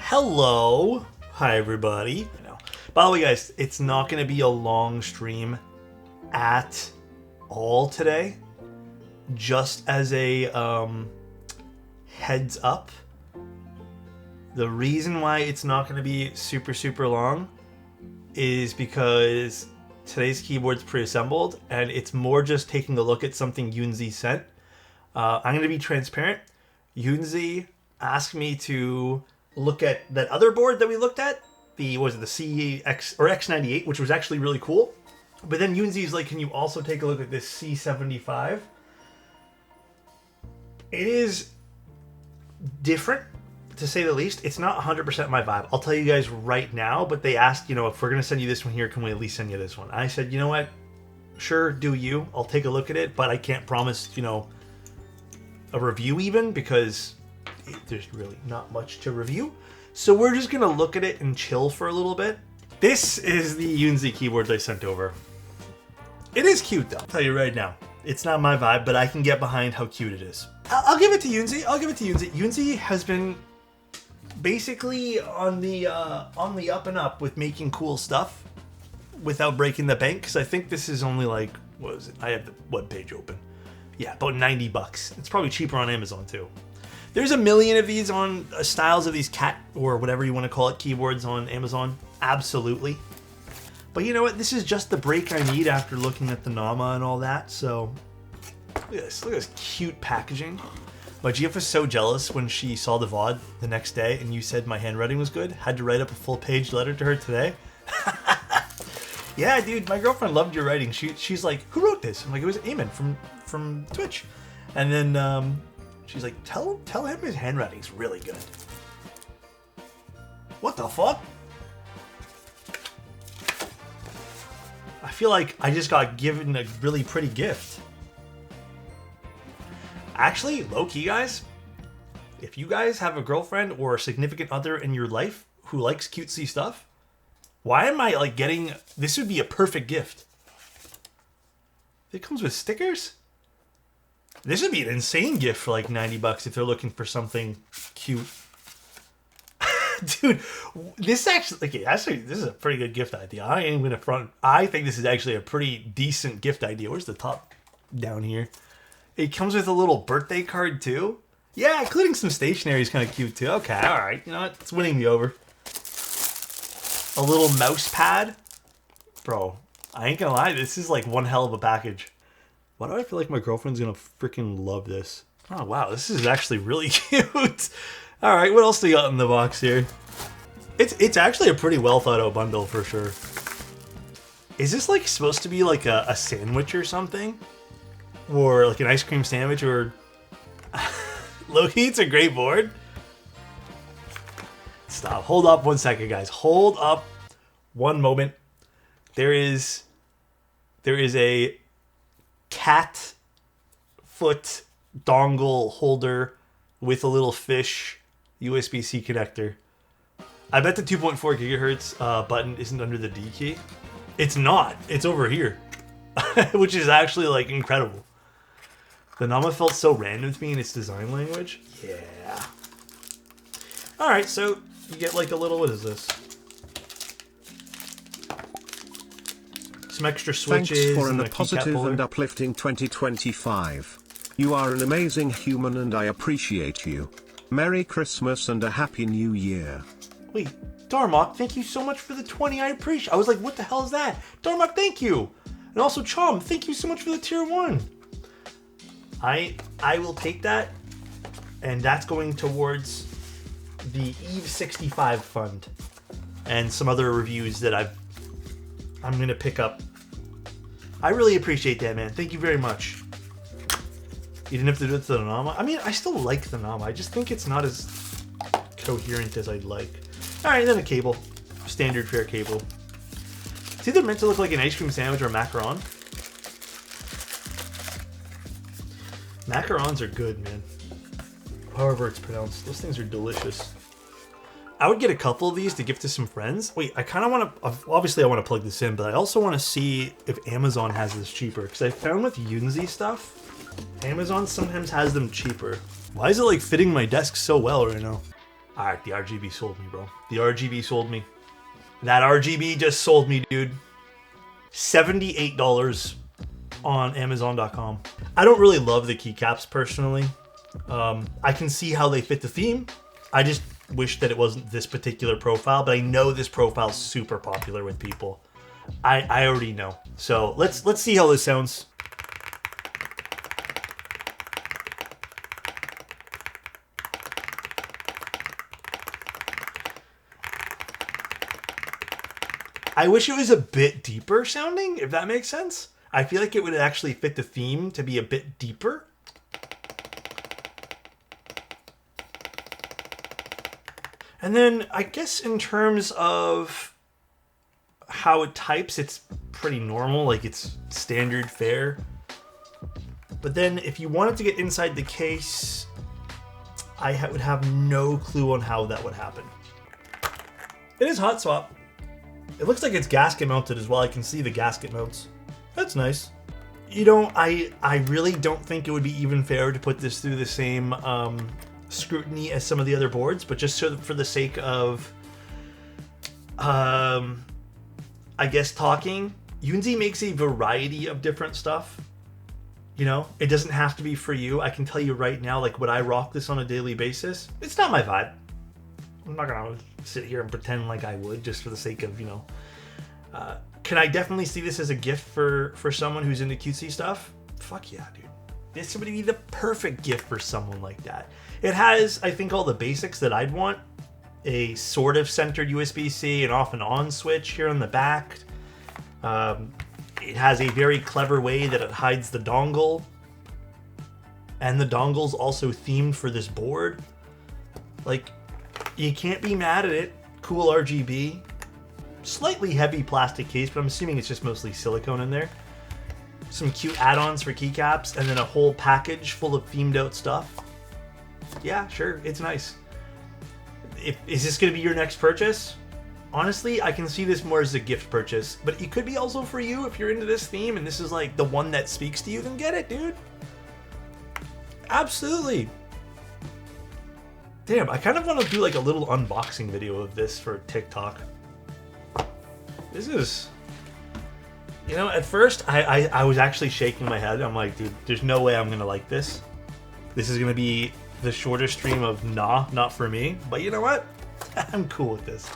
Hello. Hi, everybody. By the way, guys, it's not going to be a long stream at all today. Just as a heads up, the reason why it's not going to be super long is because today's keyboard's pre-assembled and it's more just taking a look at something Yunzii sent. I'm going to be transparent. Yunzii asked me to look at that other board that we looked at, the CX or X98, which was actually really cool. But then Yunzii's like, can you also take a look at this C75? It is different, to say the least. It's not 100% my vibe. I'll tell you guys right now, but they asked, if we're going to send you this one here, can we at least send you this one? I said, you know what? Sure, do you. I'll take a look at it, but I can't promise, a review even, because there's really not much to review. So we're just going to look at it and chill for a little bit. This is the Yunzii keyboards I sent over. It is cute, though. I'll tell you right now. It's not my vibe, but I can get behind how cute it is. I'll give it to Yunzii. Yunzii has been basically on the up and up with making cool stuff without breaking the bank, because I think this is only like, what is it? I have the webpage open. Yeah, about $90. It's probably cheaper on Amazon too. There's a million of these on styles of these cat or whatever you want to call it keyboards on Amazon. Absolutely. But you know what? This is just the break I need after looking at the Nama and all that. So look at this. Look at this cute packaging. My GF was so jealous when she saw the VOD the next day and you said my handwriting was good. Had to write up a full page letter to her today. Yeah, dude, my girlfriend loved your writing. She's like, who wrote this? I'm like, it was Eamon from Twitch. And then she's like, tell him his handwriting's really good. What the fuck? I feel like I just got given a really pretty gift. Actually, low-key, guys, if you guys have a girlfriend or a significant other in your life who likes cutesy stuff, why am I like getting... This would be a perfect gift. It comes with stickers? This would be an insane gift for like $90 if they're looking for something cute. Dude, this actually, this is a pretty good gift idea. I ain't gonna front. I think this is actually a pretty decent gift idea. Where's the top? Down here. It comes with a little birthday card too. Yeah, including some stationery is kind of cute too. Okay, all right. You know what? It's winning me over. A little mouse pad. Bro, I ain't gonna lie. This is like one hell of a package. Why do I feel like my girlfriend's gonna freaking love this? Oh, wow. This is actually really cute. All right, what else do you got in the box here? It's actually a pretty well thought out bundle for sure. Is this like supposed to be like a sandwich or something? Or like an ice cream sandwich or... Low-key, it's a great board. Stop. Hold up 1 second, guys. Hold up one moment. There is a cat foot dongle holder with a little fish USB-C connector. I bet the 2.4 gigahertz button isn't under the D key. It's not. It's over here. Which is actually like incredible. The Nama felt so random to me in its design language. Yeah. Alright, so you get like a little, what is this? Some extra switches. Thanks for a positive and uplifting 2025. You are an amazing human and I appreciate you. Merry Christmas and a Happy New Year. Wait, Darmok, thank you so much for the 20. I appreciate. I was like, what the hell is that? Darmok, thank you. And also Chom, thank you so much for the tier 1. I will take that, and that's going towards the Eve 65 fund and some other reviews that I'm gonna pick up. I really appreciate that, man. Thank you very much. You didn't have to do it to the Nama. I mean, I still like the Nama. I just think it's not as coherent as I'd like. All right, then a cable, standard fair cable. It's either meant to look like an ice cream sandwich or a macaron. Macarons are good, man. However it's pronounced. Those things are delicious. I would get a couple of these to gift to some friends. Wait, I kind of want to... Obviously, I want to plug this in, but I also want to see if Amazon has this cheaper. Because I found with Yunzii stuff, Amazon sometimes has them cheaper. Why is it, like, fitting my desk so well right now? All right, the RGB sold me, bro. The RGB sold me. That RGB just sold me, dude. $78 on Amazon.com. I don't really love the keycaps personally. I can see how they fit the theme. I just wish that it wasn't this particular profile, but I know this profile is super popular with people. I already know. So let's see how this sounds. I wish it was a bit deeper sounding, if that makes sense. I feel like it would actually fit the theme to be a bit deeper. And then I guess in terms of how it types, it's pretty normal, like it's standard fare. But then if you wanted to get inside the case, I would have no clue on how that would happen. It is hot swap. It looks like it's gasket mounted as well. I can see the gasket mounts. That's nice. You know, I really don't think it would be even fair to put this through the same scrutiny as some of the other boards, but just for the sake of, I guess, talking, Yunzii makes a variety of different stuff. You know, it doesn't have to be for you. I can tell you right now, like, would I rock this on a daily basis? It's not my vibe. I'm not gonna sit here and pretend like I would just for the sake of, you know. Can I definitely see this as a gift for someone who's into cutesy stuff? Fuck yeah, dude. This would be the perfect gift for someone like that. It has, I think, all the basics that I'd want. A sort of centered USB-C, an off and on switch here on the back. It has a very clever way that it hides the dongle. And the dongle's also themed for this board. Like, you can't be mad at it. Cool RGB. Slightly heavy plastic case, but I'm assuming it's just mostly silicone in there. Some cute add-ons for keycaps, and then a whole package full of themed out stuff. Yeah, sure, it's nice. Is this going to be your next purchase? Honestly, I can see this more as a gift purchase, but it could be also for you if you're into this theme and this is like the one that speaks to you, then get it, dude. Absolutely. Damn, I kind of want to do like a little unboxing video of this for TikTok. This is, you know, at first I was actually shaking my head. I'm like, dude, there's no way I'm gonna like this. This is gonna be the shorter stream of nah, not for me. But you know what? I'm cool with this.